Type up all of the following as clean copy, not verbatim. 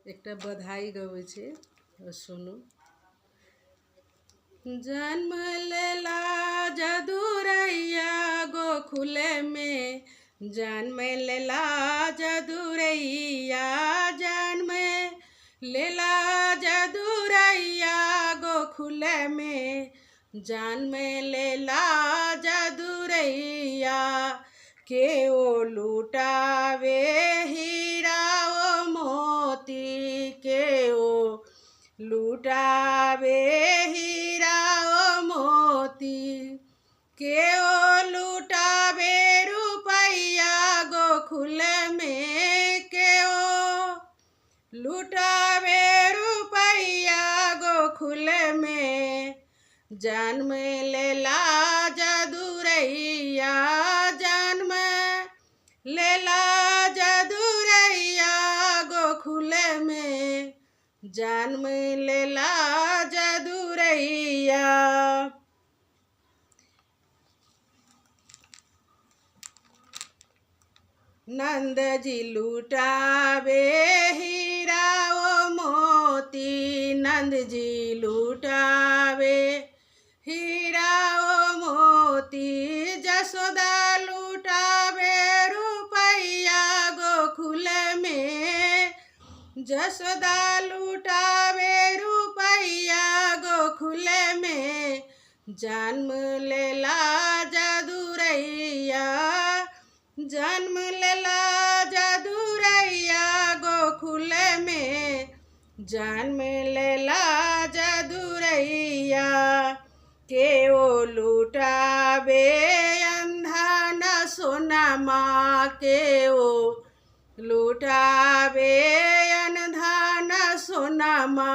एक बधाई गवे छे सुनो। जन्म लेला जदुरैया गोखुले में, जन्म लेला जदुरैया, जन्म लेला जदुरैया गोखुले में, जन्म लेला जदुरैया। के ओ लुटावे हीरा ओ मोती, के ओ लुटावे हीरा ओ मोती, के ओ लुटावे रुपैया गोखुल में, के ओ लुटावे रुपैया गोखुल में। जन्म लेला जदुरैया, जन्म लेला जदुरैया गोखुल में, जन्म लेला जदुरैया। नंद जी लुटावे हीरा ओ मोती, नंद जी लुटावे हीरा ओ मोती, जसोदा लुटावे रुपैया गोखुल में, जसोदा लुटावे रुपैया गोखुल में। जन्म लेला जदुरैया, जन्म लेला जदुरैया गोखुल में, जन्म लेला जदुरैया। के ओ लुटावे अंधा न सोनामा, के ओ लुटावे अंधा न सोनामा,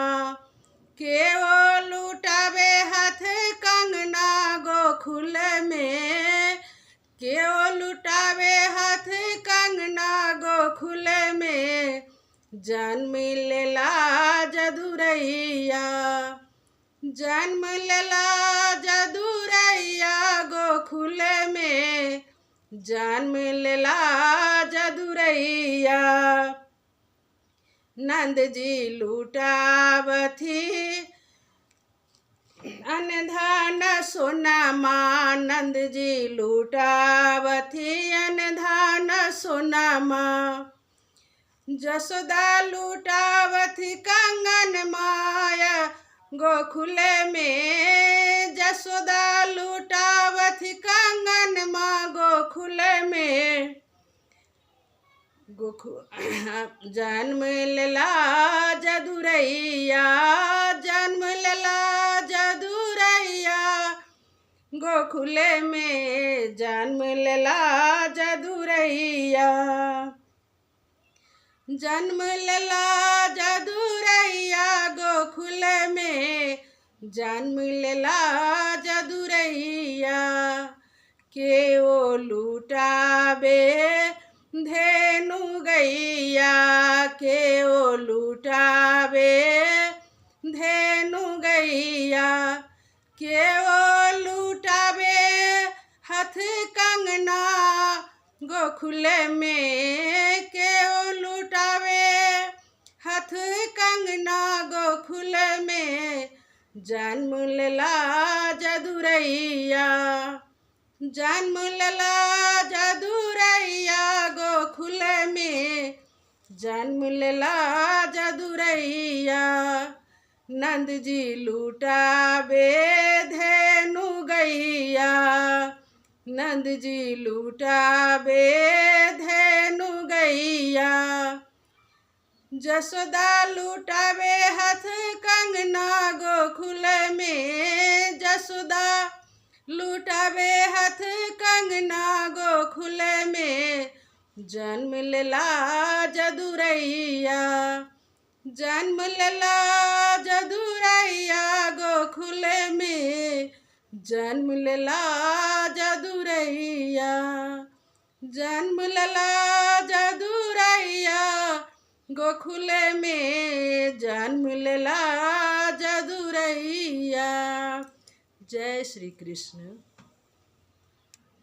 के ओ लुटावे हाथ कंगना गोखुल में, के ओ लुटावे हाथ कंगना गोखुल में। जन्म लेला जदुरैया, जन्म लेला जदुरैया गोखुल में, जन्म लेला जदुरैया। नंद जी लुटावथी अनधान सोनामा, नंद जी लुटावथी अनधान सोनामा, जसोदा लुटावथी कंगन माया गोखुल में, जसोदा लुटावथी कंगन मा गोखुल में। जन्म लेला जदुरैया, जन्म लेला जदुरैया गोखुल में, जन्म लेला जदुरैया। जन्म लेला जदुरैया गोखुल में, जन्म लेला जदुरैया। के ओ लुटावे धेनु गैया, के ओ लुटावे धेनु गैया, के ओ लुटावे हाथ कंगना गोखुल में, के ओ लुटावे हाथ कंगना गोखुल में। जन्म लेला जदुरैया, जन्म लेला जदुरैया गोखुल में, जन्म लेला जदुरैया। नंद जी लुटावे धेनु गैया, नंद जी लुटावे धेनु गैया, जसोदा लुटावे हाथ कंगना गोखुल में, जसोदा लुटावे हाथ कंगना गोखुल में। जन्म लेला जदुरैया, जन्म लेला जदुरैया गोखुल में, जन्म लेला जदुरैया, जन्म लेला जदुरैया गोखुल में, जन्म लेला जदुरैया। जय श्री कृष्ण।